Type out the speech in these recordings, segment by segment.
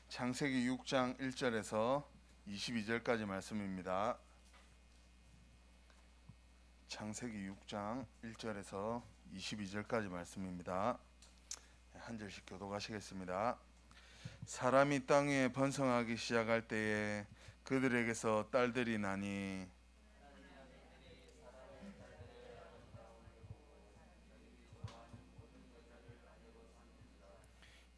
창세기 6장 1절에서 22절까지 말씀입니다. 창세기 6장 1절에서 22절까지 말씀입니다. 한 절씩 교독하시겠습니다. 사람이 땅 위에 번성하기 시작할 때에 그들에게서 딸들이 나니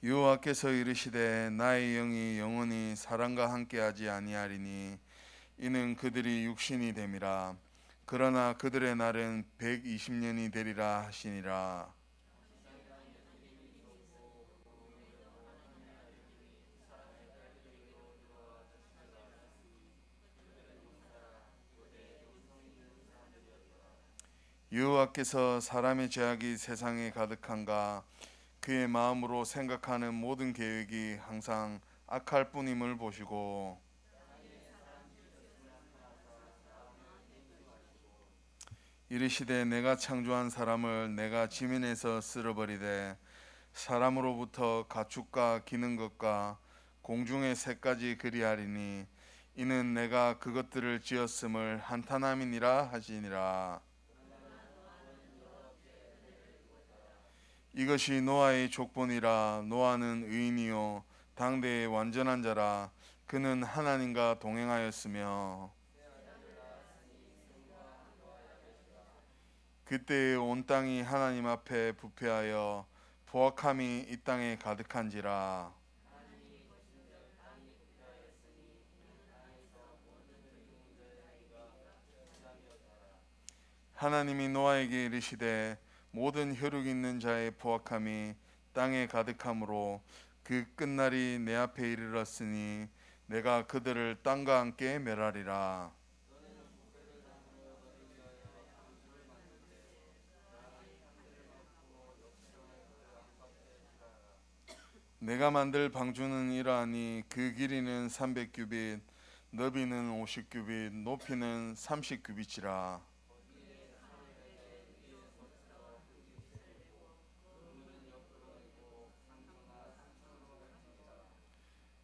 여호와께서 이르시되 나의 영이 영원히 사람과 함께하지 아니하리니 이는 그들이 육신이 됨이라. 그러나 그들의 날은 120년이 되리라 하시니라. 여호와께서 사람의 죄악이 세상에 가득한가 그의 마음으로 생각하는 모든 계획이 항상 악할 뿐임을 보시고 이르시되 내가 창조한 사람을 내가 지면에서 쓸어버리되 사람으로부터 가축과 기는 것과 공중의 새까지 그리하리니 이는 내가 그것들을 지었음을 한탄함이니라 하시니라. 이것이 노아의 족본이라. 노아는 의인이요 당대의 완전한 자라. 그는 하나님과 동행하였으며 그때의 온 땅이 하나님 앞에 부패하여 포악함이 이 땅에 가득한지라. 하나님이 노아에게 이르시되 모든 혈육 있는 자의 포악함이 땅에 가득함으로 그 끝날이 내 앞에 이르렀으니 내가 그들을 땅과 함께 멸하리라. 내가 만들 방주는 이러하니 그 길이는 300규빗, 너비는 50규빗, 높이는 30규빗이라.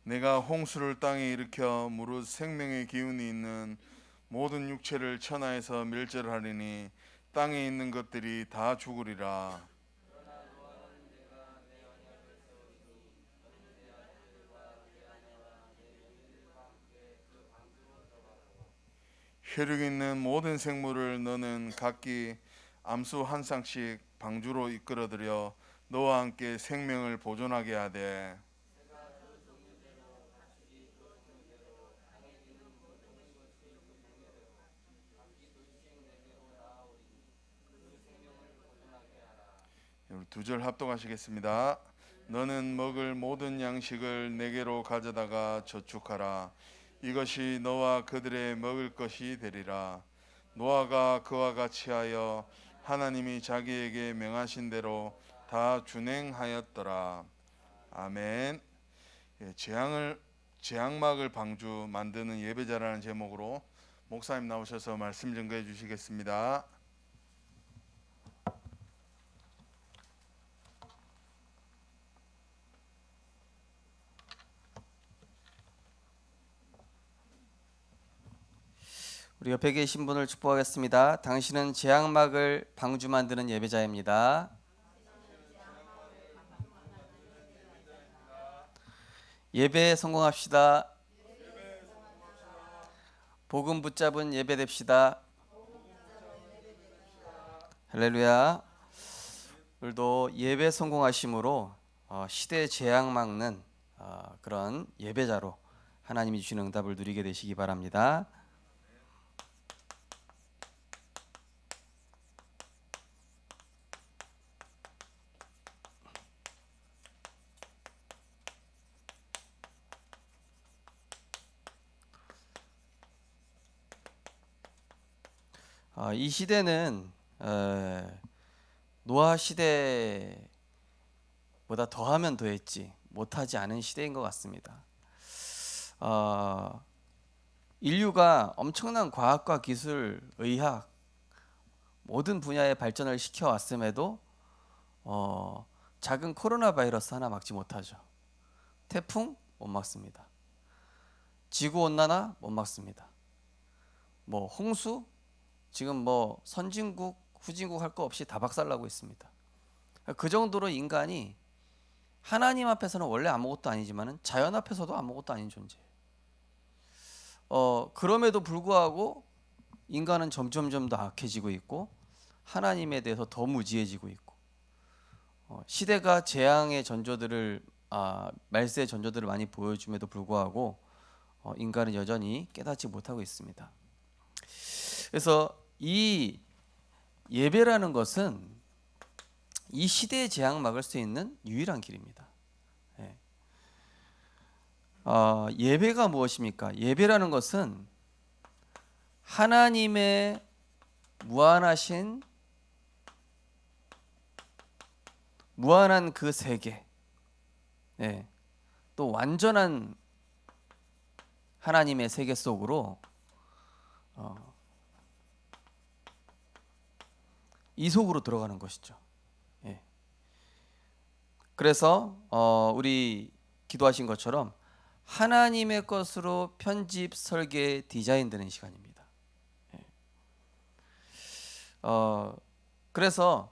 내가 홍수를 땅에 일으켜 무릇 생명의 기운이 있는 모든 육체를 천하에서 멸절하리니 땅에 있는 것들이 다 죽으리라. 혈육 있는 모든 생물을 너는 각기 암수 한 쌍씩 방주로 이끌어들여 너와 함께 생명을 보존하게 하되 두 절 합독하시겠습니다. 너는 먹을 모든 양식을 내게로 가져다가 저축하라. 이것이 너와 그들의 먹을 것이 되리라. 노아가 그와 같이 하여 하나님이 자기에게 명하신 대로 다 준행하였더라. 아멘. 재앙막을 방주 만드는 예배자라는 제목으로 목사님 나오셔서 말씀 전가해 주시겠습니다. 우리 옆에 계신 분을 축복하겠습니다. 당신은 재앙막을 방주 만드는 예배자입니다. 예배에 성공합시다. 복음 붙잡은 예배 됩시다. 할렐루야. 오늘도 예배 성공하심으로 시대 재앙 막는 그런 예배자로 하나님이 주시는 응답을 누리게 되시기 바랍니다. 이 시대는 노아 시대보다 더하면 더했지 못하지 않은 시대인 것 같습니다. 인류가 엄청난 과학과 기술, 의학 모든 분야의 발전을 시켜왔음에도 작은 코로나 바이러스 하나 막지 못하죠. 태풍, 못 막습니다. 지구 온난화 못 막습니다. 뭐 홍수 지금 뭐 선진국 후진국 할 거 없이 다 박살나고 있습니다. 그 정도로 인간이 하나님 앞에서는 원래 아무것도 아니지만은 자연 앞에서도 아무것도 아닌 존재예요. 그럼에도 불구하고 인간은 점점점 더 악해지고 있고 하나님에 대해서 더 무지해지고 있고 시대가 재앙의 전조들을 말세의 전조들을 많이 보여줌에도 불구하고 인간은 여전히 깨닫지 못하고 있습니다. 그래서 이 예배라는 것은 이 시대의 재앙 막을 수 있는 유일한 길입니다. 예배가 무엇입니까? 예배라는 것은 하나님의 무한한 그 세계, 또 완전한 하나님의 세계 속으로 이 속으로 들어가는 것이죠. 그래서 우리 기도하신 것처럼 하나님의 것으로 편집, 설계, 디자인되는 시간입니다. 그래서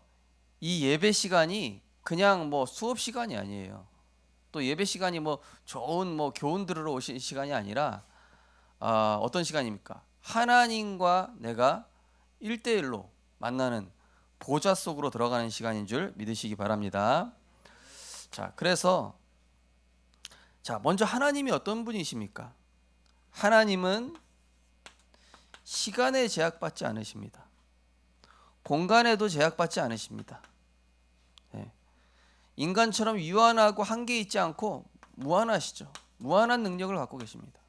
이 예배 시간이 그냥 뭐 수업 시간이 아니에요. 또 예배 시간이 뭐 좋은 뭐 교훈 들으러 오신 시간이 아니라 어떤 시간입니까? 하나님과 내가 1대1로 만나는 보좌 속으로 들어가는 시간인 줄 믿으시기 바랍니다. 자, 그래서 먼저 하나님이 어떤 분이십니까? 하나님은 시간에 제약받지 않으십니다. 공간에도 제약받지 않으십니다. 인간처럼 유한하고 한계 있지 않고 무한하시죠. 무한한 능력을 갖고 계십니다.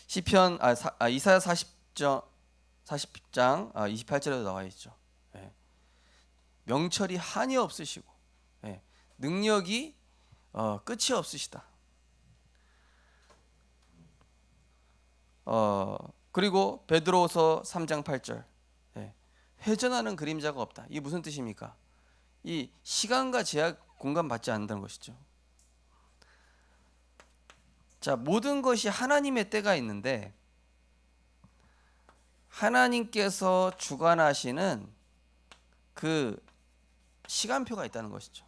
시편 이사야 40장 28절에도 나와 있죠. 명철이 한이 없으시고 능력이 끝이 없으시다. 그리고 베드로후서 3장 8절 회전하는 그림자가 없다. 이게 무슨 뜻입니까? 이 시간과 제약 공간 받지 않는다는 것이죠. 자, 모든 것이 하나님의 때가 있는데 하나님께서 주관하시는 그 시간표가 있다는 것이죠.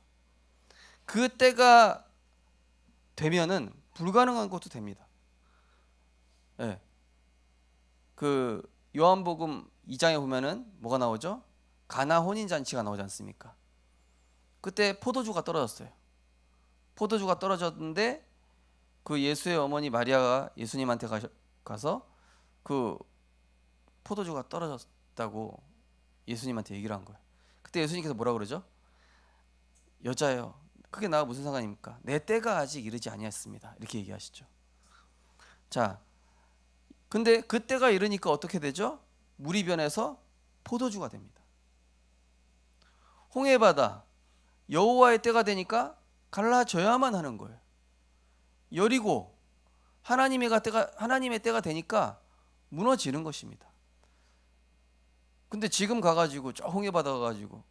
그 때가 되면은 불가능한 것도 됩니다. 그 요한복음 2장에 보면은 뭐가 나오죠? 가나 혼인 잔치가 나오지 않습니까? 그때 포도주가 떨어졌어요. 포도주가 떨어졌는데 그 예수의 어머니 마리아가 예수님한테 가서 그 포도주가 떨어졌다고 예수님한테 얘기를 한 거예요. 그때 예수님께서 뭐라 그러죠? 여자여, 그게 나와 무슨 상관입니까? 내 때가 아직 이르지 아니했습니다. 이렇게 얘기하시죠. 자, 근데 그 때가 이르니까 어떻게 되죠? 물이 변해서 포도주가 됩니다. 홍해바다, 여호와의 때가 되니까 갈라져야만 하는 거예요. 여리고 하나님의 때가 되니까 무너지는 것입니다. 근데 지금 가가지고 저 홍해바다 가가지고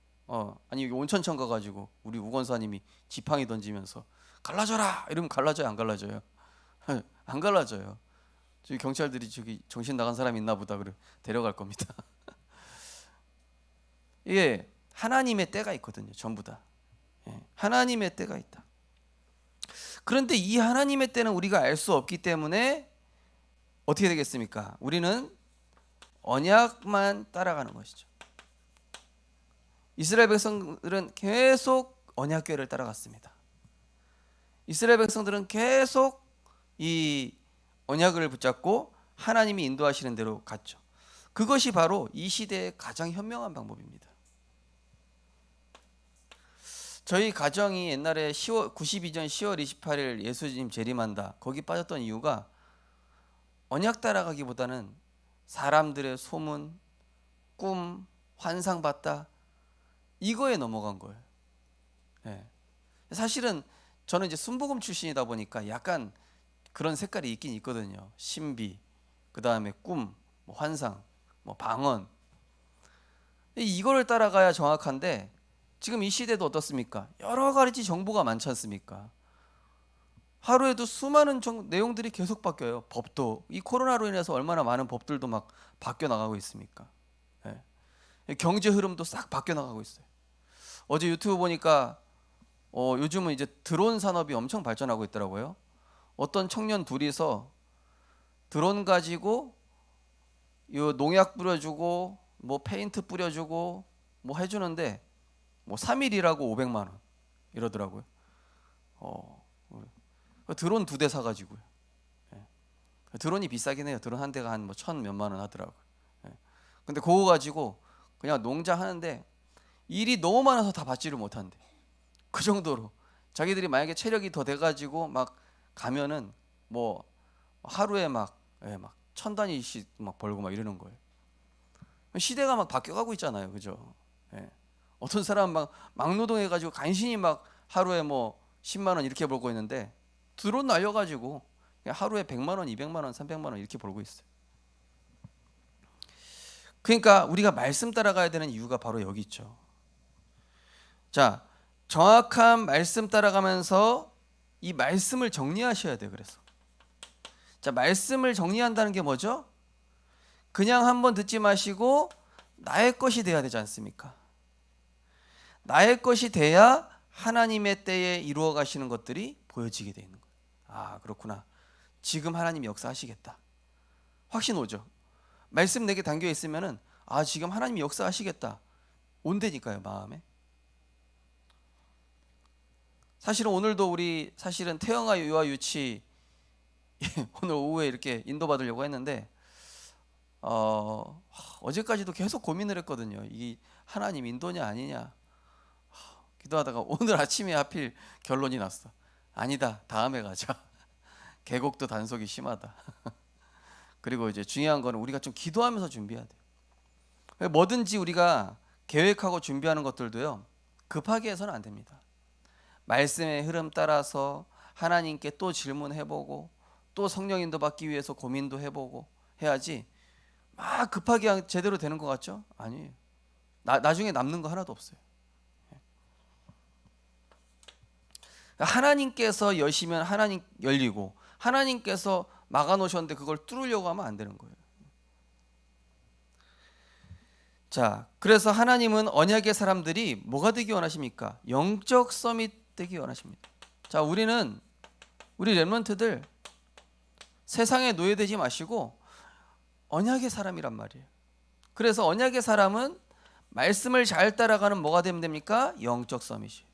아니 온천천 가가지고 우리 우건사님이 지팡이 던지면서 갈라져라 이러면 갈라져요, 안 갈라져요? 안 갈라져요. 저기 경찰들이 저기 정신 나간 사람 있나 보다 그래 데려갈 겁니다. 이게 하나님의 때가 있거든요. 전부 다 하나님의 때가 있다. 그런데 이 하나님의 때는 우리가 알 수 없기 때문에 어떻게 되겠습니까? 우리는 언약만 따라가는 것이죠. 이스라엘 백성들은 계속 언약궤를 따라갔습니다. 이스라엘 백성들은 계속 이 언약을 붙잡고 하나님이 인도하시는 대로 갔죠. 그것이 바로 이 시대의 가장 현명한 방법입니다. 저희 가정이 옛날에 92년 10월 28일 예수님 재림한다 거기 빠졌던 이유가 언약 따라가기보다는 사람들의 소문, 꿈, 환상 봤다 이거에 넘어간 거예요. 사실은 저는 이제 순복음 출신이다 보니까 약간 그런 색깔이 있긴 있거든요. 신비, 그 다음에 꿈, 뭐 환상, 뭐 방언. 이거를 따라가야 정확한데 지금 이 시대도 어떻습니까? 여러 가지 정보가 많지 않습니까? 하루에도 수많은 내용들이 계속 바뀌어요. 법도 이 코로나로 인해서 얼마나 많은 법들도 막 바뀌어 나가고 있습니까? 예. 경제 흐름도 싹 바뀌어 나가고 있어요. 어제 유튜브 보니까 요즘은 이제 드론 산업이 엄청 발전하고 있더라고요. 어떤 청년 둘이서 드론 가지고 요 농약 뿌려주고 뭐 페인트 뿌려주고 뭐 해주는데 뭐 3일 일하고 500만 원 이러더라고요. 드론 2대 사가지고요. 예. 드론이 비싸긴 해요. 드론 한 대가 한 뭐 천 몇만 원 하더라고요. 예. 근데 그거 가지고 그냥 농장 하는데 일이 너무 많아서 다 받지를 못한대. 그 정도로 자기들이 만약에 체력이 더 돼가지고 막 가면은 뭐 하루에 막, 예, 막 1,000단위씩 막 벌고 막 이러는 거예요. 시대가 막 바뀌어가고 있잖아요, 그죠? 예. 어떤 사람 막 막노동해가지고 간신히 막 하루에 뭐 10만 원 이렇게 벌고 있는데 드론 날려가지고 그냥 하루에 100만 원, 200만 원, 300만 원 이렇게 벌고 있어요. 그러니까 우리가 말씀 따라가야 되는 이유가 바로 여기 있죠. 자, 정확한 말씀 따라가면서 이 말씀을 정리하셔야 돼요. 그래서 자, 말씀을 정리한다는 게 뭐죠? 그냥 한번 듣지 마시고 나의 것이 돼야 되지 않습니까? 나의 것이 돼야 하나님의 때에 이루어 가시는 것들이 보여지게 돼 있는 거예요. 아, 그렇구나. 지금 하나님이 역사하시겠다. 확신 오죠. 말씀 내게 담겨 있으면은 아, 지금 하나님이 역사하시겠다. 온다니까요, 마음에. 사실은 오늘도 우리 사실은 태영아 유아 유치 오늘 오후에 이렇게 인도받으려고 했는데 어제까지도 계속 고민을 했거든요. 이 하나님 인도냐 아니냐 기도하다가 오늘 아침에 하필 결론이 났어. 아니다, 다음에 가자. 계곡도 단속이 심하다. 그리고 이제 중요한 거는 우리가 좀 기도하면서 준비해야 돼요. 뭐든지 우리가 계획하고 준비하는 것들도요, 급하게 해서는 안 됩니다. 말씀의 흐름 따라서 하나님께 또 질문해보고 또 성령 인도 받기 위해서 고민도 해보고 해야지 막 급하게 제대로 되는 것 같죠? 아니에요. 나중에 남는 거 하나도 없어요. 하나님께서 여시면 하나님 열리고 하나님께서 막아 놓으셨는데 그걸 뚫으려고 하면 안 되는 거예요. 자, 그래서 하나님은 언약의 사람들이 뭐가 되기 원하십니까? 영적 서밋 되기 원하십니다. 자, 우리 렘넌트들 세상에 노예되지 마시고 언약의 사람이란 말이에요. 그래서 언약의 사람은 말씀을 잘 따라가는 뭐가 되면 됩니까? 영적 서밋이.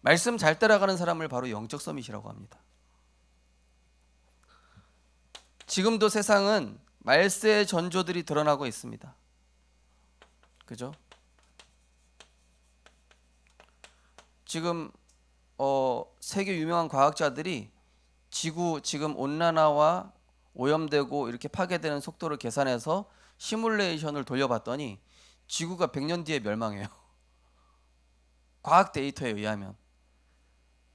말씀 잘 따라가는 사람을 바로 영적 서밋이라고 합니다. 지금도 세상은 말세의 전조들이 드러나고 있습니다. 그죠? 지금 세계 유명한 과학자들이 지구 지금 온난화와 오염되고 이렇게 파괴되는 속도를 계산해서 시뮬레이션을 돌려봤더니 지구가 100년 뒤에 멸망해요. 과학 데이터에 의하면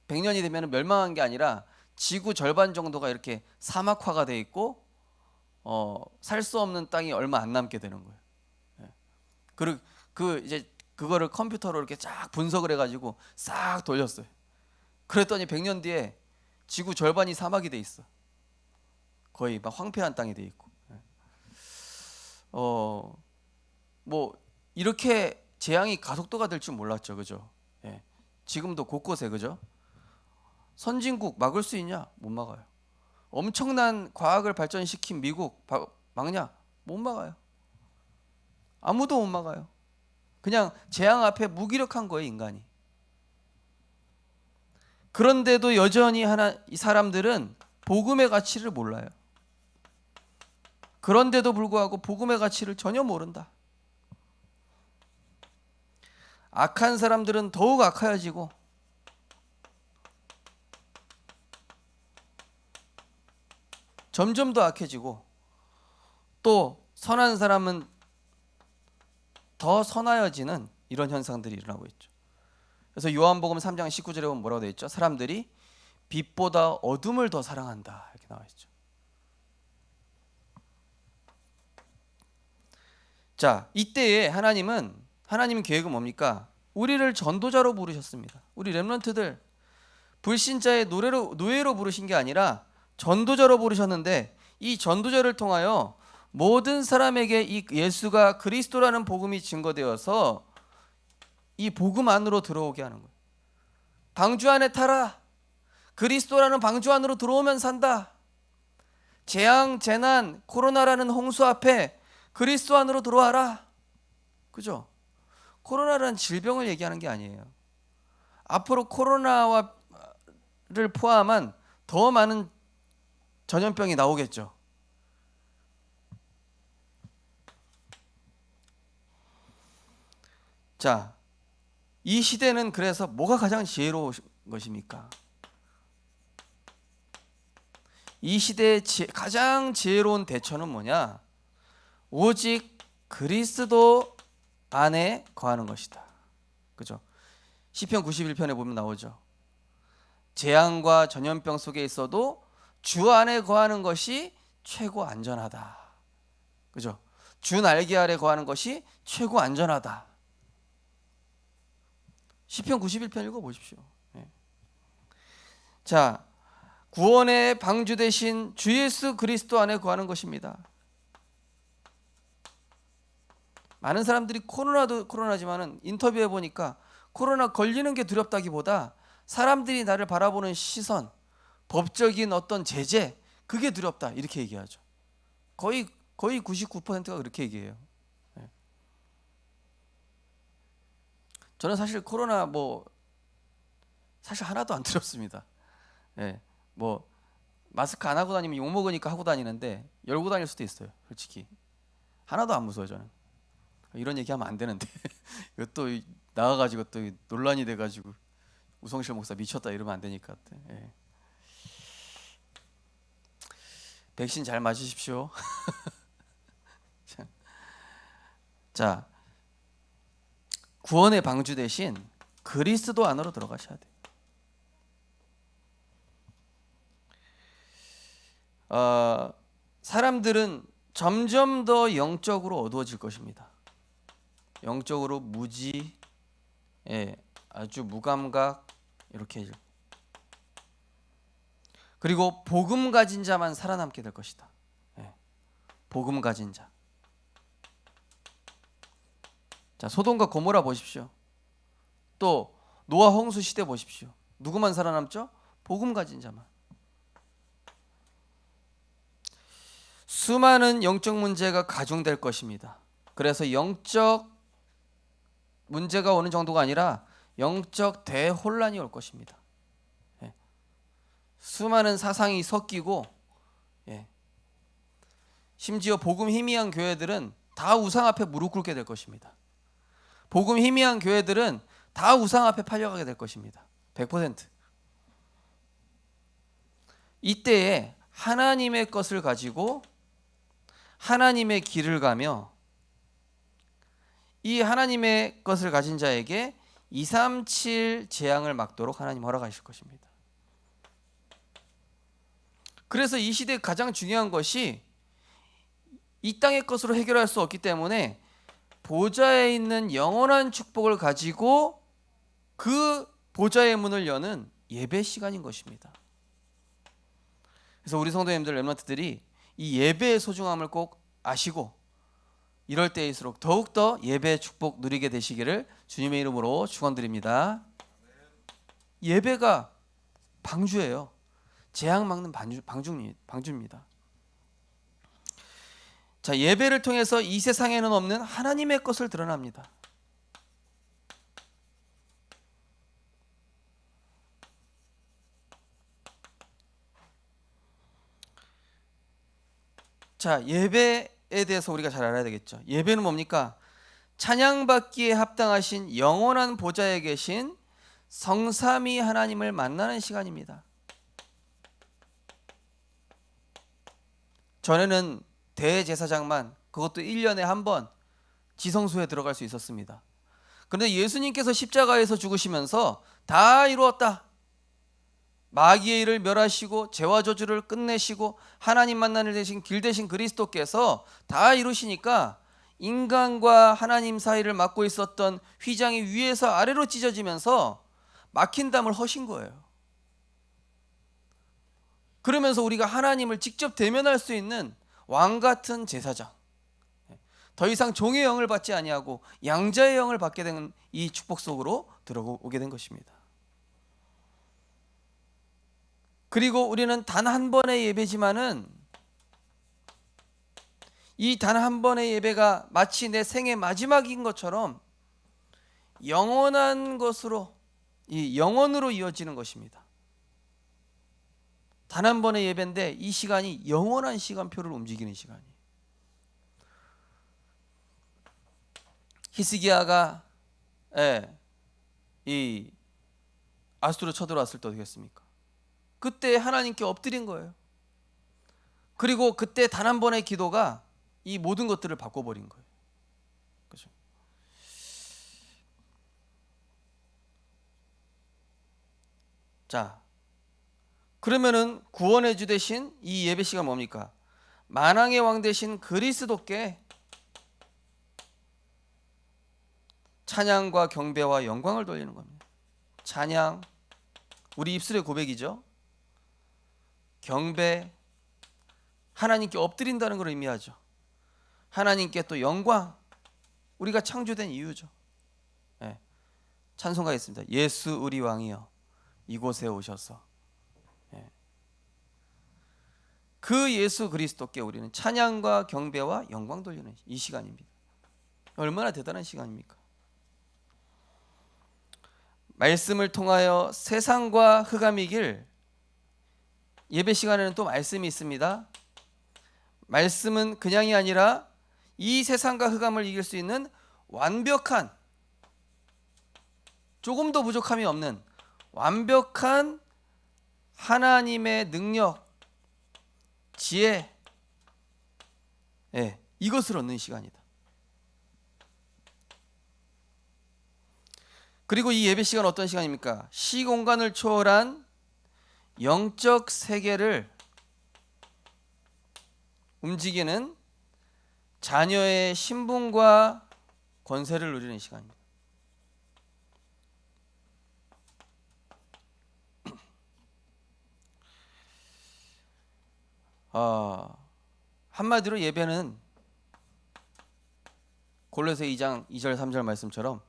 100년이 되면 멸망한 게 아니라 지구 절반 정도가 이렇게 사막화가 돼 있고 살 수 없는 땅이 얼마 안 남게 되는 거예요. 그리고 이제 그거를 컴퓨터로 이렇게 쫙 분석을 해가지고 싹 돌렸어요. 그랬더니 100년 뒤에 지구 절반이 사막이 돼 있어. 거의 막 황폐한 땅이 돼 있고. 뭐 이렇게 재앙이 가속도가 될 줄 몰랐죠, 그죠? 예. 지금도 곳곳에 그죠? 선진국 막을 수 있냐? 못 막아요. 엄청난 과학을 발전시킨 미국 막냐? 못 막아요. 아무도 못 막아요. 그냥 재앙 앞에 무기력한 거예요, 인간이. 그런데도 여전히 이 사람들은 복음의 가치를 몰라요. 그런데도 불구하고 복음의 가치를 전혀 모른다. 악한 사람들은 더욱 악해지고 점점 더 악해지고 또 선한 사람은 더 선하여지는 이런 현상들이 일어나고 있죠. 그래서 요한복음 3장 19절에 보면 뭐라고 되어 있죠? 사람들이 빛보다 어둠을 더 사랑한다 이렇게 나와 있죠. 자, 이때에 하나님 계획은 뭡니까? 우리를 전도자로 부르셨습니다. 우리 렘넌트들 불신자의 노예로 부르신 게 아니라 전도자로 부르셨는데, 이 전도자를 통하여 모든 사람에게 이 예수가 그리스도라는 복음이 증거되어서 이 복음 안으로 들어오게 하는 거예요. 방주 안에 타라. 그리스도라는 방주 안으로 들어오면 산다. 재앙, 재난, 코로나라는 홍수 앞에 그리스도 안으로 들어와라. 그죠? 코로나라는 질병을 얘기하는 게 아니에요. 앞으로 코로나를 포함한 더 많은 전염병이 나오겠죠. 자, 이 시대는 그래서 뭐가 가장 지혜로운 것입니까? 이 시대의 가장 지혜로운 대처는 뭐냐? 오직 그리스도 안에 거하는 것이다. 그죠? 시편 91편에 보면 나오죠. 재앙과 전염병 속에 있어도 주 안에 거하는 것이 최고 안전하다. 그죠? 주 날개 아래 거하는 것이 최고 안전하다. 시편 91편 읽어보십시오. 네. 자, 구원의 방주 대신 주 예수 그리스도 안에 거하는 것입니다. 많은 사람들이 코로나도 코로나지만은 인터뷰해 보니까 코로나 걸리는 게 두렵다기보다 사람들이 나를 바라보는 시선, 법적인 어떤 제재, 그게 두렵다 이렇게 얘기하죠. 거의 99%가 그렇게 얘기해요. 네. 저는 사실 코로나 사실 하나도 안 두렵습니다. 네. 마스크 안 하고 다니면 욕 먹으니까 하고 다니는데 열고 다닐 수도 있어요. 솔직히 하나도 안 무서워요. 저는 이런 얘기하면 안 되는데 또 나와가지고 또 논란이 돼가지고 우성실 목사 미쳤다 이러면 안 되니까. 예. 백신 잘 맞으십시오. 자, 구원의 방주 대신 그리스도 안으로 들어가셔야 돼요. 사람들은 점점 더 영적으로 어두워질 것입니다. 영적으로 무지, 아주 무감각 이렇게. 그리고 복음 가진 자만 살아남게 될 것이다. 복음 가진 자. 자, 소돔과 고모라 보십시오. 또 노아 홍수 시대 보십시오. 누구만 살아남죠? 복음 가진 자만. 수많은 영적 문제가 가중될 것입니다. 그래서 영적 문제가 오는 정도가 아니라 영적 대혼란이 올 것입니다. 수많은 사상이 섞이고, 심지어 복음 희미한 교회들은 다 우상 앞에 무릎 꿇게 될 것입니다. 복음 희미한 교회들은 다 우상 앞에 팔려가게 될 것입니다. 100%. 이때에 하나님의 것을 가지고 하나님의 길을 가며 이 하나님의 것을 가진 자에게 237 재앙을 막도록 하나님 허락하실 것입니다. 그래서 이 시대에 가장 중요한 것이 이 땅의 것으로 해결할 수 없기 때문에 보좌에 있는 영원한 축복을 가지고 그 보좌의 문을 여는 예배 시간인 것입니다. 그래서 우리 성도님들 렘넌트들이 이 예배의 소중함을 꼭 아시고 이럴 때일수록 더욱더 예배의 축복 누리게 되시기를 주님의 이름으로 축원드립니다. 예배가 방주예요. 재앙 막는 방주입니다. 자, 예배를 통해서 이 세상에는 없는 하나님의 것을 드러납니다. 자, 예배에 대해서 우리가 잘 알아야 되겠죠. 예배는 뭡니까? 찬양받기에 합당하신 영원한 보좌에 계신 성삼위 하나님을 만나는 시간입니다. 전에는 대제사장만, 그것도 1년에 한 번 지성소에 들어갈 수 있었습니다. 그런데 예수님께서 십자가에서 죽으시면서 다 이루었다, 마귀의 일을 멸하시고 죄와 저주를 끝내시고 하나님 만나는 대신 길 대신 그리스도께서 다 이루시니까 인간과 하나님 사이를 막고 있었던 휘장이 위에서 아래로 찢어지면서 막힌 담을 허신 거예요. 그러면서 우리가 하나님을 직접 대면할 수 있는 왕 같은 제사장, 더 이상 종의 영을 받지 아니하고 양자의 영을 받게 된 이 축복 속으로 들어오게 된 것입니다. 그리고 우리는 단 한 번의 예배지만은 이 단 한 번의 예배가 마치 내 생의 마지막인 것처럼 영원한 것으로, 이 영원으로 이어지는 것입니다. 단 한 번의 예배인데 이 시간이 영원한 시간표를 움직이는 시간이에요. 히스기야가 이 아수르 쳐들어왔을 때 어떻게 했습니까? 그때 하나님께 엎드린 거예요. 그리고 그때 단 한 번의 기도가 이 모든 것들을 바꿔버린 거예요. 그렇죠? 자, 그러면은 구원의 주 대신 이 예배 시간 뭡니까? 만왕의 왕 대신 그리스도께 찬양과 경배와 영광을 돌리는 겁니다. 찬양, 우리 입술의 고백이죠. 경배, 하나님께 엎드린다는 걸 의미하죠. 하나님께 또 영광, 우리가 창조된 이유죠. 네. 찬송가 있습니다. 예수 우리 왕이여 이곳에 오셔서. 네. 그 예수 그리스도께 우리는 찬양과 경배와 영광 돌리는 이 시간입니다. 얼마나 대단한 시간입니까? 말씀을 통하여 세상과 흑암이 이길, 예배 시간에는 또 말씀이 있습니다. 말씀은 그냥이 아니라 이 세상과 흑암을 이길 수 있는 완벽한, 조금도 부족함이 없는 완벽한 하나님의 능력, 지혜, 이것을 얻는 시간이다. 그리고 이 예배 시간은 어떤 시간입니까? 시공간을 초월한 영적 세계를 움직이는 자녀의 신분과 권세를 누리는 시간입니다. 한마디로 예배는 골로새 2장 2절 3절 말씀처럼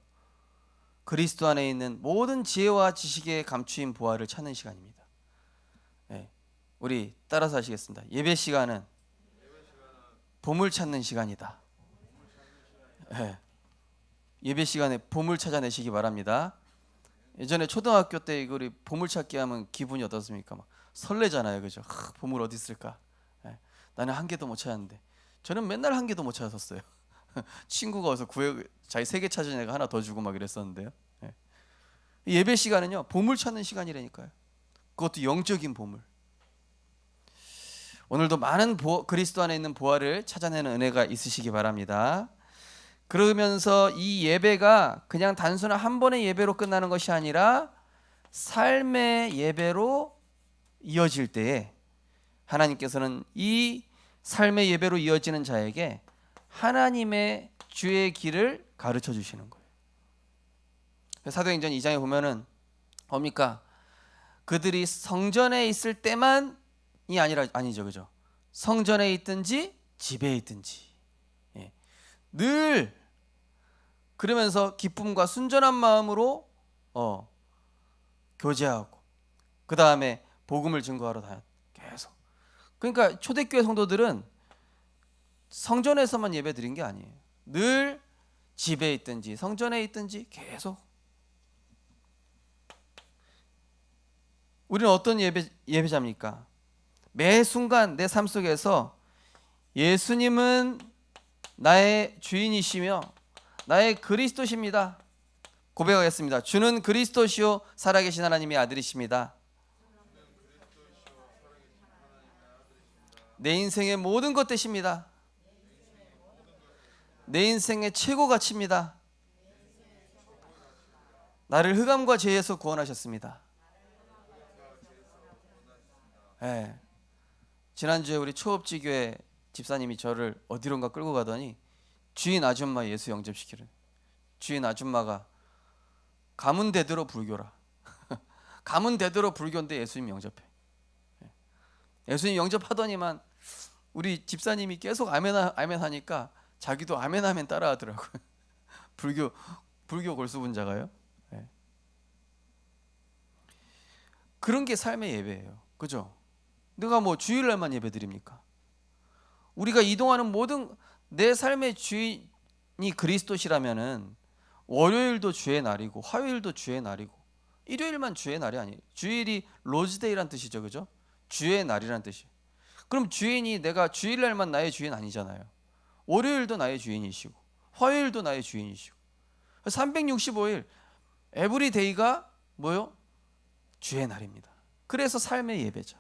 그리스도 안에 있는 모든 지혜와 지식의 감추인 보화를 찾는 시간입니다. 우리 따라서 하시겠습니다. 예배 시간은 보물 찾는 시간이다. 예배 시간에 보물 찾아내시기 바랍니다. 예전에 초등학교 때 우리 보물 찾기 하면 기분이 어떻습니까? 막 설레잖아요, 그죠? 보물 어디 있을까? 나는 한 개도 못 찾았는데, 저는 맨날 한 개도 못 찾았었어요. 친구가 와서 자기 3개 찾은 애가 하나 더 주고 막 이랬었는데요. 예배 시간은요, 보물 찾는 시간이라니까요. 그것도 영적인 보물. 오늘도 많은 그리스도 안에 있는 보화를 찾아내는 은혜가 있으시기 바랍니다. 그러면서 이 예배가 그냥 단순한 한 번의 예배로 끝나는 것이 아니라 삶의 예배로 이어질 때에 하나님께서는 이 삶의 예배로 이어지는 자에게 하나님의 주의 길을 가르쳐 주시는 거예요. 사도행전 2장에 보면은 뭡니까? 그들이 성전에 있을 때만이 아니죠, 그죠? 성전에 있든지 집에 있든지 늘 그러면서 기쁨과 순전한 마음으로 교제하고 그 다음에 복음을 증거하러 계속. 그러니까 초대교회 성도들은 성전에서만 예배 드린 게 아니에요. 늘 집에 있든지 성전에 있든지 계속. 우리는 어떤 예배자입니까? 매 순간 내 삶 속에서 예수님은 나의 주인이시며 나의 그리스도십니다. 고백하겠습니다. 주는 그리스도시요 살아계신 하나님의 아들이십니다. 내 인생의 모든 것 되십니다. 내 인생의 최고 가치입니다. 나를 흑암과 죄에서 구원하셨습니다. 지난주에 우리 초업지교회 집사님이 저를 어디론가 끌고 가더니 주인 아줌마 예수 영접시키는, 주인 아줌마가 가문 대대로 불교라. 가문 대대로 불교인데 예수님 영접해. 예수님 영접하더니만 우리 집사님이 계속 아멘 아멘 하니까 자기도 아멘 아멘 따라하더라고요. 불교 골수분자가요. 예. 그런 게 삶의 예배예요. 그죠? 내가 뭐 주일날만 예배 드립니까? 우리가 이동하는 모든 내 삶의 주인이 그리스도시라면은 월요일도 주의 날이고 화요일도 주의 날이고 일요일만 주의 날이 아니에요. 주일이 로즈데이란 뜻이죠. 그죠? 주의 날이란 뜻이에요. 그럼 주인이 내가 주일날만 나의 주인 아니잖아요. 월요일도 나의 주인이시고 화요일도 나의 주인이시고 365일 에브리데이가 뭐요? 주의 날입니다. 그래서 삶의 예배자.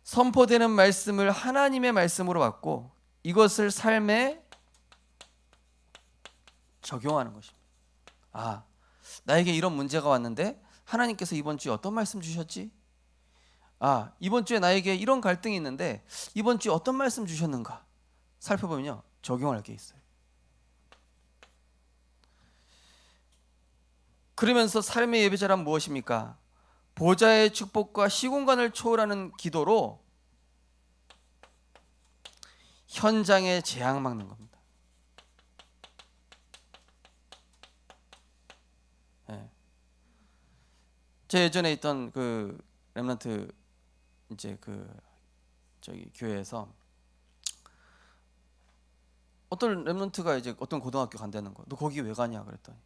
선포되는 말씀을 하나님의 말씀으로 받고 이것을 삶에 적용하는 것입니다. 아, 나에게 이런 문제가 왔는데 하나님께서 이번 주에 어떤 말씀 주셨지? 아, 이번 주에 나에게 이런 갈등이 있는데 이번 주에 어떤 말씀 주셨는가? 살펴보면요, 적용할 게 있어요. 그러면서 삶의 예배자란 무엇입니까? 보좌의 축복과 시공간을 초월하는 기도로 현장에 재앙 막는 겁니다. 네. 제 예전에 있던 그 렘넌트 이제 저기 교회에서 어떤 렘넌트가 이제 어떤 고등학교 간다는 거. 너 거기 왜 가냐 그랬더니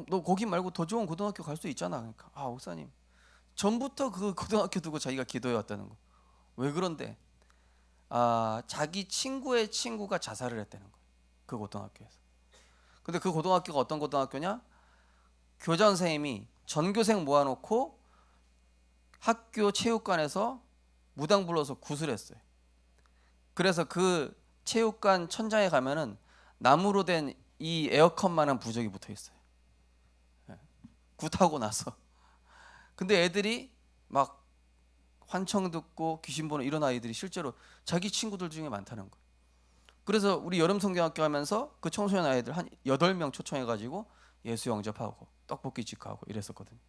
너 거기 말고 더 좋은 고등학교 갈 수 있잖아. 그러니까 아 목사님 전부터 그 고등학교 두고 자기가 기도해 왔다는 거. 왜 그런데? 아 자기 친구의 친구가 자살을 했다는 거예요. 그 고등학교에서. 근데 그 고등학교가 어떤 고등학교냐? 교장 선생님이 전교생 모아놓고 학교 체육관에서 무당 불러서 구슬했어요. 그래서 그 체육관 천장에 가면은 나무로 된 이 에어컨만한 부적이 붙어 있어요. 굿하고 나서. 근데 애들이 막 환청 듣고 귀신 보는 이런 아이들이 실제로 자기 친구들 중에 많다는 거예요. 그래서 우리 여름 성경학교 하면서 그 청소년 아이들 한 8명 초청해 가지고 예수 영접하고 떡볶이 집하고 이랬었거든요.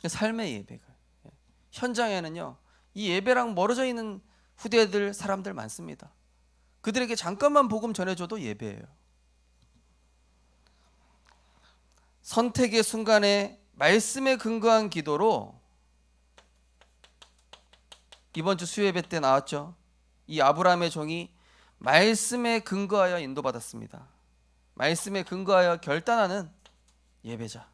삶의 예배가 현장에는요 이 예배랑 멀어져 있는 후대들 사람들 많습니다. 그들에게 잠깐만 복음 전해줘도 예배예요. 선택의 순간에 말씀에 근거한 기도로 이번 주 수요예배 때 나왔죠. 이 아브라함의 종이 말씀에 근거하여 인도받았습니다. 말씀에 근거하여 결단하는 예배자.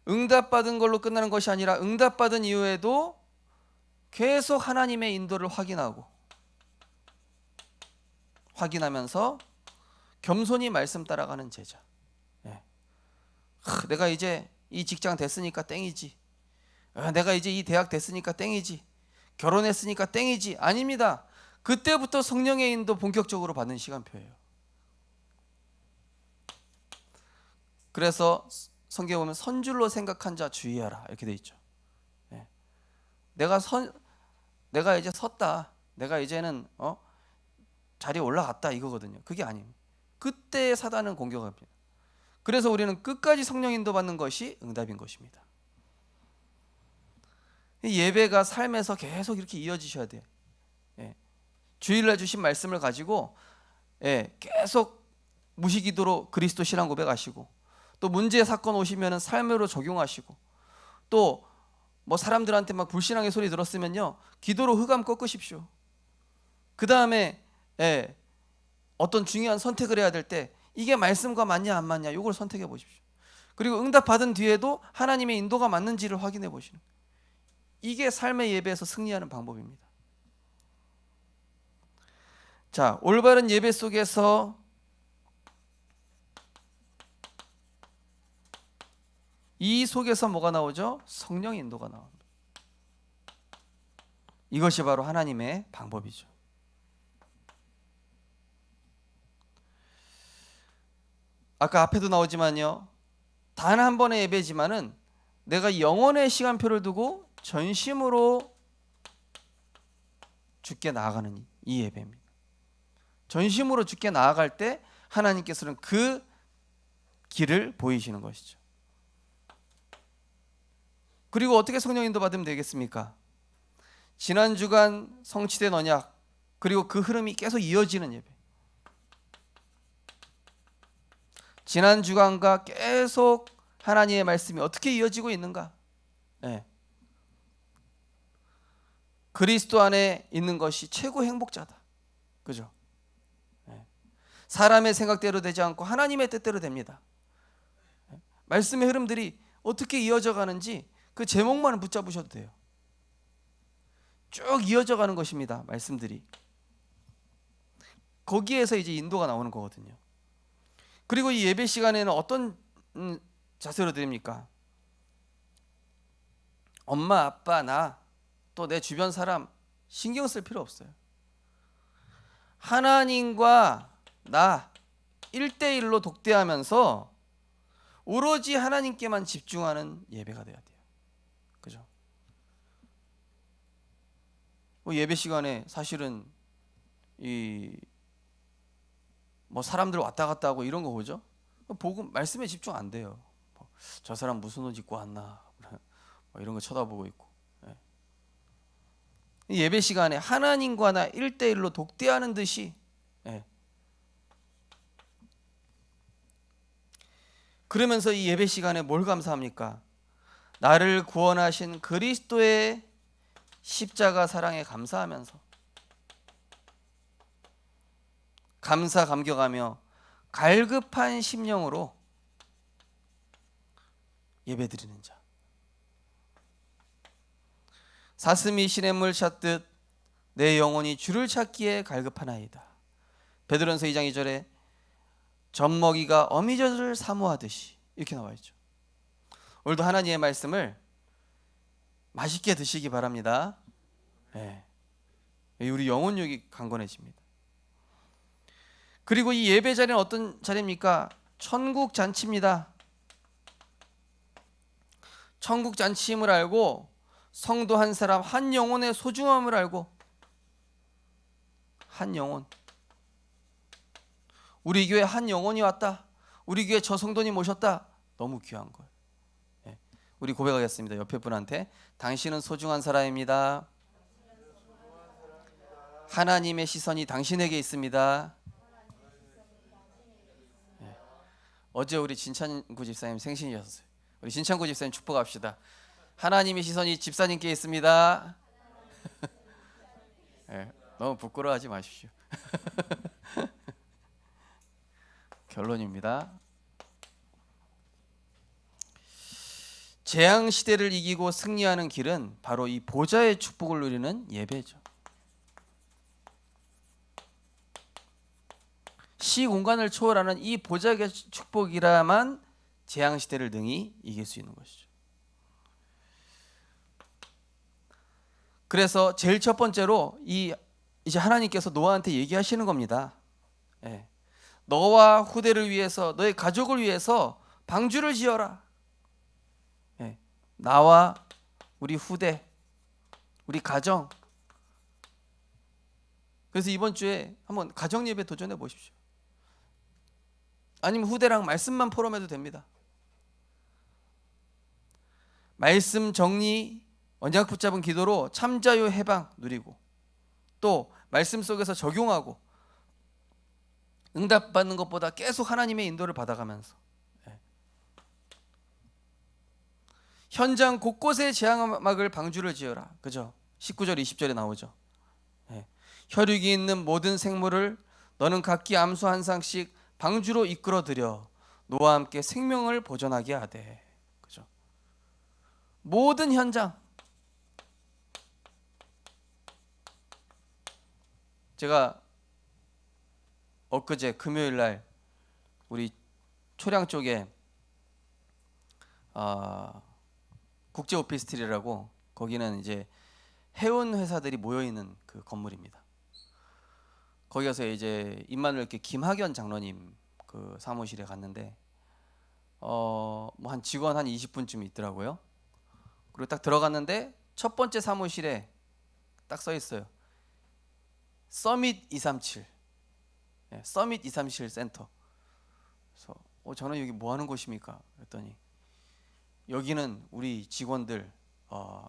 응답받은 걸로 끝나는 것이 아니라 응답받은 이후에도 계속 하나님의 인도를 확인하면서 겸손히 말씀 따라가는 제자. 예. 내가 이제 이 직장 됐으니까 땡이지. 내가 이제 이 대학 됐으니까 땡이지. 결혼했으니까 땡이지. 아닙니다. 그때부터 성령의 인도 본격적으로 받는 시간표예요. 그래서 성경에 보면 선줄로 생각한 자 주의하라 이렇게 돼 있죠. 예. 내가 이제 섰다. 내가 이제는 자리에 올라갔다 이거거든요. 그게 아닙니다. 그때 사단은 공격합니다. 그래서 우리는 끝까지 성령 인도 받는 것이 응답인 것입니다. 예배가 삶에서 계속 이렇게 이어지셔야 돼요. 예. 주일날 주신 말씀을 가지고 계속 무시기도로 그리스도 신앙 고백하시고 또 문제 사건 오시면은 삶으로 적용하시고 또 뭐 사람들한테 막 불신앙의 소리 들었으면요 기도로 흑암 꺾으십시오. 그 다음에 어떤 중요한 선택을 해야 될 때 이게 말씀과 맞냐 안 맞냐 이걸 선택해 보십시오. 그리고 응답 받은 뒤에도 하나님의 인도가 맞는지를 확인해 보시는 거예요. 이게 삶의 예배에서 승리하는 방법입니다. 자, 올바른 예배 속에서 이 속에서 뭐가 나오죠? 성령의 인도가 나옵니다. 이것이 바로 하나님의 방법이죠. 아까 앞에도 나오지만요. 단 한 번의 예배지만은 내가 영원의 시간표를 두고 전심으로 주께 나아가는 이 예배입니다. 전심으로 주께 나아갈 때 하나님께서는 그 길을 보이시는 것이죠. 그리고 어떻게 성령 인도 받으면 되겠습니까? 지난 주간 성취된 언약, 그리고 그 흐름이 계속 이어지는 예배. 지난 주간과 계속 하나님의 말씀이 어떻게 이어지고 있는가? 네. 그리스도 안에 있는 것이 최고 행복자다. 그죠? 네. 사람의 생각대로 되지 않고 하나님의 뜻대로 됩니다. 네. 말씀의 흐름들이 어떻게 이어져 가는지 그 제목만 붙잡으셔도 돼요. 쭉 이어져 가는 것입니다. 말씀들이. 거기에서 이제 인도가 나오는 거거든요. 그리고 이 예배 시간에는 어떤 자세로 드립니까? 엄마, 아빠, 나, 또 내 주변 사람 신경 쓸 필요 없어요. 하나님과 나 1대1로 독대하면서 오로지 하나님께만 집중하는 예배가 돼야 돼요. 그죠? 예배 시간에 사실은 뭐 사람들 왔다 갔다 하고 이런 거 보죠? 복음 말씀에 집중 안 돼요. 저 사람 무슨 옷 입고 왔나 이런 거 쳐다보고 있고. 예배 시간에 하나님과 나 1대1로 독대하는 듯이. 그러면서 이 예배 시간에 뭘 감사합니까? 나를 구원하신 그리스도의 십자가 사랑에 감사하면서 감사 감격하며 갈급한 심령으로 예배드리는 자. 사슴이 시냇물 찾듯 내 영혼이 주를 찾기에 갈급하나이다. 베드로전서 2장 2절에 젖먹이가 어미젖을 사모하듯이 이렇게 나와 있죠. 오늘도 하나님의 말씀을 맛있게 드시기 바랍니다. 네. 우리 영혼력이 강건해집니다. 그리고 이 예배 자리는 어떤 자리입니까? 천국 잔치입니다. 천국 잔치임을 알고 성도 한 사람 한 영혼의 소중함을 알고 한 영혼, 우리 교회 한 영혼이 왔다, 우리 교회 저 성도님 오셨다, 너무 귀한 거예요. 우리 고백하겠습니다. 옆에 분한테 당신은 소중한 사람입니다. 하나님의 시선이 당신에게 있습니다. 어제 우리 진찬구 집사님 생신이셨어요. 우리 진찬구 집사님 축복합시다. 하나님의 시선이 집사님께 있습니다. 네, 너무 부끄러워하지 마십시오. 결론입니다. 재앙 시대를 이기고 승리하는 길은 바로 이 보좌의 축복을 누리는 예배죠. 시공간을 초월하는 이 보좌의 축복이라만 재앙 시대를 능히 이길 수 있는 것이죠. 그래서 제일 첫 번째로 이제 하나님께서 노아한테 얘기하시는 겁니다. 너와 후대를 위해서, 너의 가족을 위해서 방주를 지어라. 나와 우리 후대, 우리 가정. 그래서 이번 주에 한번 가정 예배 도전해 보십시오. 아니면 후대랑 말씀만 포럼해도 됩니다. 말씀 정리, 언약 붙잡은 기도로 참자요 해방 누리고, 또 말씀 속에서 적용하고 응답받는 것보다 계속 하나님의 인도를 받아가면서 현장 곳곳에 재앙막을 방주를 지어라. 그죠? 19절 20절에 나오죠. 혈육이 있는 모든 생물을 너는 각기 암수 한 쌍씩 방주로 이끌어들여 노아와 함께 생명을 보존하게 하되. 그죠? 모든 현장. 제가 엊그제 금요일 날 우리 초량 쪽에 국제 오피스텔이라고, 거기는 이제 해운 회사들이 모여 있는 그 건물입니다. 거기 가서 이제 임마누엘 김학연 장로님 그 사무실에 갔는데 뭐 한 직원 한 20분쯤 있더라고요. 그리고 딱 들어갔는데 첫 번째 사무실에 딱 써 있어요. 서밋 237, 서밋 237 센터. 그래서 저는 여기 뭐 하는 곳입니까? 그랬더니 여기는 우리 직원들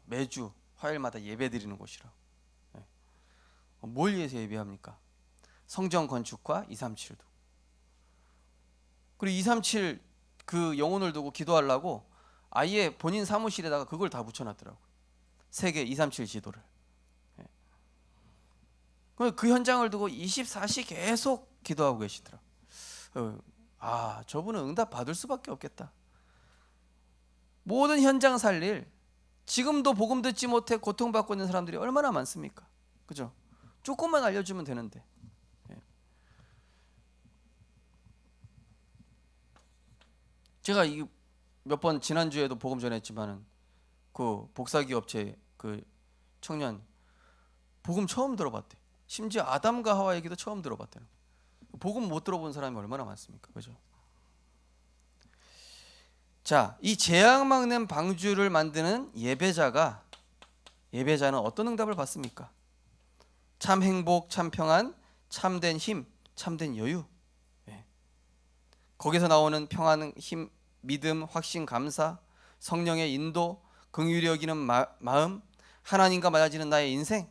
매주 화요일마다 예배 드리는 곳이라고. 뭘 위해서 예배합니까? 성전 건축과 237도. 그리고 237 그 영혼을 두고 기도하려고 아예 본인 사무실에다가 그걸 다 붙여놨더라고요. 세계 237 지도를. 그 현장을 두고 24시 계속 기도하고 계시더라고요. 저분은 응답 받을 수밖에 없겠다. 모든 현장 살릴, 지금도 복음 듣지 못해 고통받고 있는 사람들이 얼마나 많습니까? 그죠? 조금만 알려주면 되는데. 제가 몇 번 지난주에도 복음 전했지만은 그 복사기 업체 그 청년 복음 처음 들어봤대. 심지어 아담과 하와 얘기도 처음 들어봤대요. 복음 못 들어본 사람이 얼마나 많습니까? 그죠? 자, 이 재앙 막는 방주를 만드는 예배자는 어떤 응답을 받습니까? 참 행복, 참 평안, 참된 힘, 참된 여유. 거기서 나오는 평안, 힘, 믿음, 확신, 감사, 성령의 인도, 긍휼히 여기는 마음, 하나님과 맞아지는 나의 인생.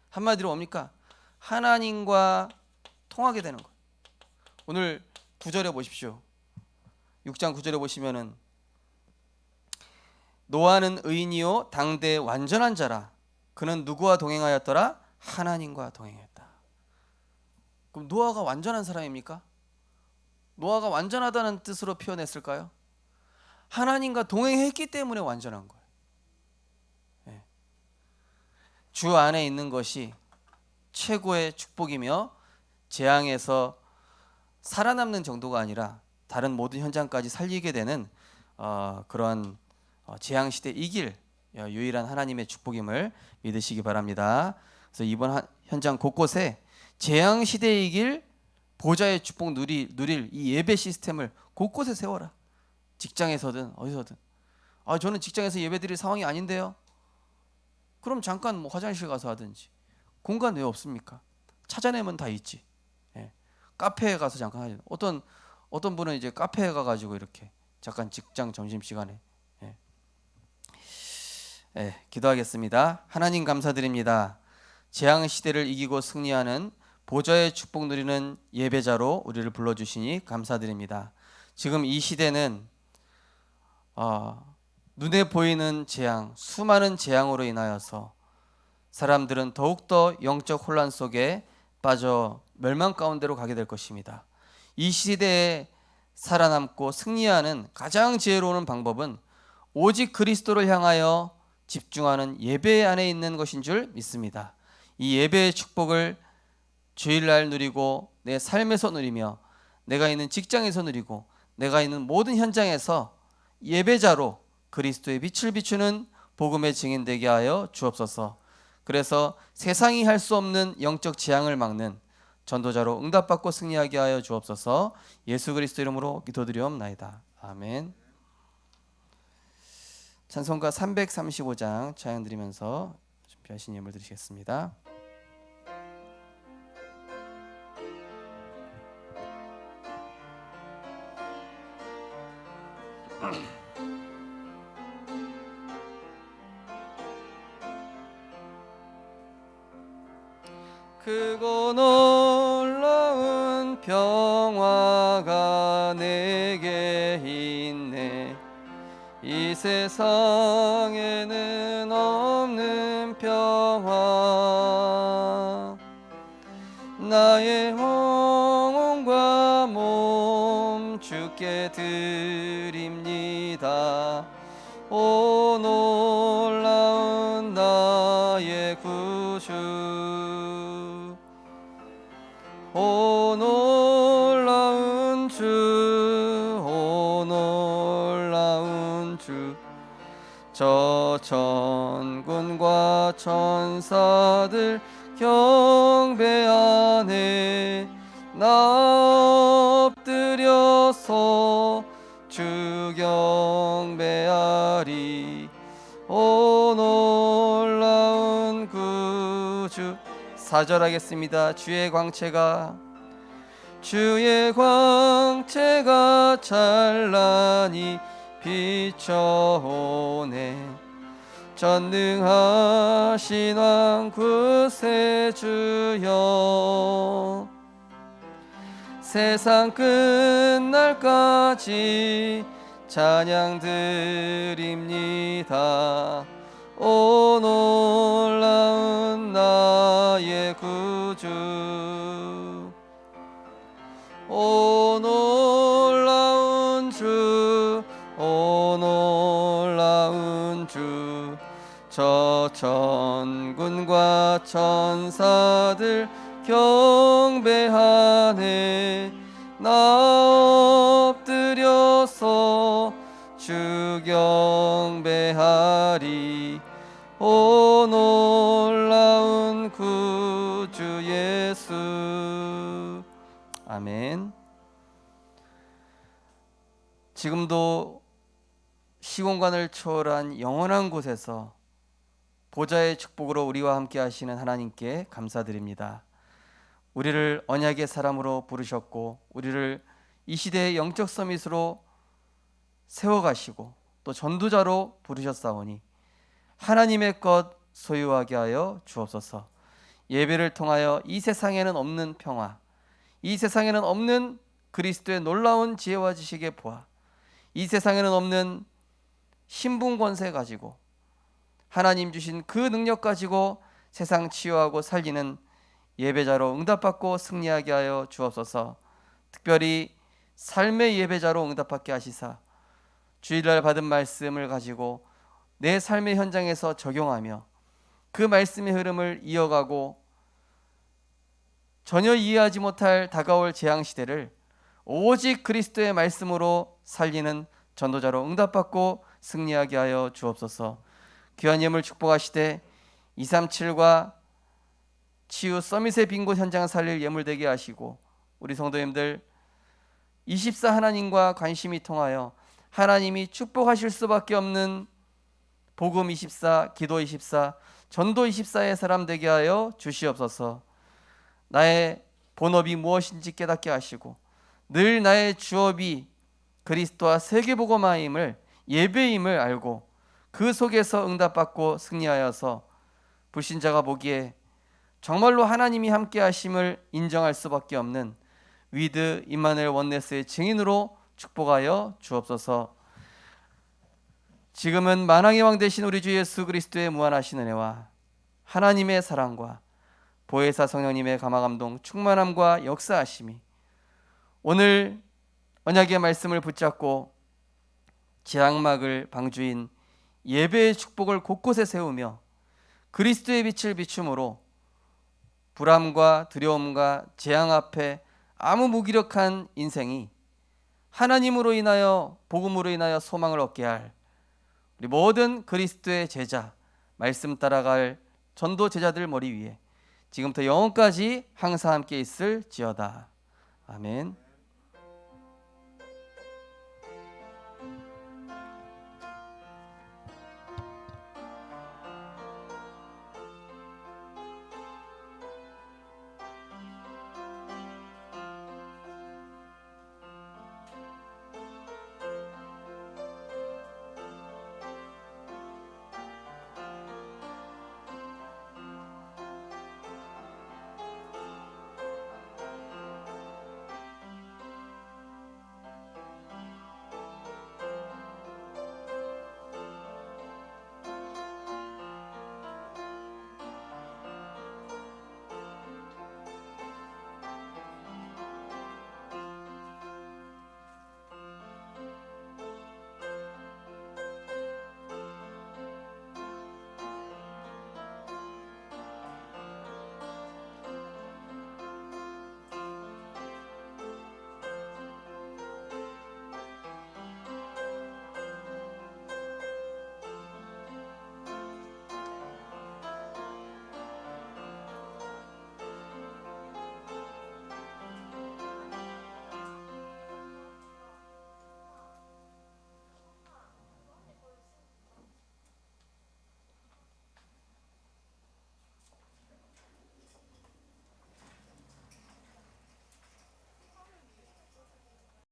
한마디로 뭡니까? 하나님과 통하게 되는 거예요. 오늘 9절에 보십시오. 6장 9절에 보시면은 노아는 의인이요 당대 완전한 자라. 그는 누구와 동행하였더라? 하나님과 동행했다. 그럼 노아가 완전한 사람입니까? 노아가 완전하다는 뜻으로 표현했을까요? 하나님과 동행했기 때문에 완전한 거예요. 주 안에 있는 것이 최고의 축복이며 재앙에서 살아남는 정도가 아니라 다른 모든 현장까지 살리게 되는 그런 재앙 시대 이길 유일한 하나님의 축복임을 믿으시기 바랍니다. 그래서 이번 현장 곳곳에 재앙 시대 이길 보좌의 축복 누릴 이 예배 시스템을 곳곳에 세워라. 직장에서든 어디서든. 저는 직장에서 예배드릴 상황이 아닌데요. 그럼 잠깐 뭐 화장실 가서 하든지. 공간 왜 없습니까? 찾아내면 다 있지. 카페에 가서 잠깐 하죠. 어떤 분은 이제 카페에 가가지고 이렇게 잠깐 직장 점심 시간에 기도하겠습니다. 하나님 감사드립니다. 재앙 시대를 이기고 승리하는 보좌의 축복 누리는 예배자로 우리를 불러주시니 감사드립니다. 지금 이 시대는 눈에 보이는 재앙, 수많은 재앙으로 인하여서 사람들은 더욱더 영적 혼란 속에 빠져 멸망 가운데로 가게 될 것입니다. 이 시대에 살아남고 승리하는 가장 지혜로운 방법은 오직 그리스도를 향하여 집중하는 예배 안에 있는 것인 줄 믿습니다. 이 예배의 축복을 주일날 누리고 내 삶에서 누리며 내가 있는 직장에서 누리고 내가 있는 모든 현장에서 예배자로 그리스도의 빛을 비추는 복음의 증인 되게 하여 주옵소서. 그래서 세상이 할 수 없는 영적 재앙을 막는 전도자로 응답받고 승리하게 하여 주옵소서. 예수 그리스도 이름으로 기도드리옵나이다. 아멘. 찬송가 335장 찬양 드리면서 준비하신 예물 드리겠습니다. 크고 놀라운 평화가 내게 있네. 이 세상에는 없는 평화. 나의 영혼과 몸 주께 드립니다. 오 놀라운 나의 구주. 오 놀라운 주, 오 놀라운 주. 저 천군과 천사들 경배하네. 나 엎드려서 주 경배하리. 오 놀라운 구주 4절 하겠습니다. 주의 광채가 찬란히 비춰오네. 전능하신 왕 구세주여, 세상 끝날까지 찬양 드립니다. 오 놀라운 나의 구주, 오 놀라운 주, 오 놀라운 주. 저 천군과 천사들 경배하네. 나 엎드려서 주 경배하리. 오 놀라운 구주 예수. 아멘. 지금도 시공간을 초월한 영원한 곳에서 보좌의 축복으로 우리와 함께 하시는 하나님께 감사드립니다. 우리를 언약의 사람으로 부르셨고 우리를 이 시대의 영적 서밋으로 세워가시고 또 전도자로 부르셨사오니 하나님의 것 소유하게 하여 주옵소서. 예배를 통하여 이 세상에는 없는 평화, 이 세상에는 없는 그리스도의 놀라운 지혜와 지식의 보아, 이 세상에는 없는 신분 권세 가지고 하나님 주신 그 능력 가지고 세상 치유하고 살리는 예배자로 응답받고 승리하게 하여 주옵소서. 특별히 삶의 예배자로 응답받게 하시사 주일날 받은 말씀을 가지고 내 삶의 현장에서 적용하며 그 말씀의 흐름을 이어가고 전혀 이해하지 못할 다가올 재앙시대를 오직 그리스도의 말씀으로 살리는 전도자로 응답받고 승리하게 하여 주옵소서. 귀한 예물 축복하시되 237과 치유 서밋의 빈 곳 현장 살릴 예물 되게 하시고 우리 성도님들 24 하나님과 관심이 통하여 하나님이 축복하실 수밖에 없는 복음 24, 기도 24, 전도 24의 사람 되게 하여 주시옵소서. 나의 본업이 무엇인지 깨닫게 하시고 늘 나의 주업이 그리스도와 세계복음화임을, 예배임을 알고 그 속에서 응답받고 승리하여서 불신자가 보기에 정말로 하나님이 함께 하심을 인정할 수밖에 없는 위드 임마누엘 원네스의 증인으로 축복하여 주옵소서. 지금은 만왕의 왕 되신 우리 주 예수 그리스도의 무한하신 은혜와 하나님의 사랑과 보혜사 성령님의 감화감동 충만함과 역사하심이 오늘 언약의 말씀을 붙잡고 재앙막을 방주인 예배의 축복을 곳곳에 세우며 그리스도의 빛을 비춤으로 불안과 두려움과 재앙 앞에 아무 무기력한 인생이 하나님으로 인하여, 복음으로 인하여 소망을 얻게 할 우리 모든 그리스도의 제자, 말씀 따라갈 전도 제자들 머리 위에 지금부터 영원까지 항상 함께 있을지어다. 아멘.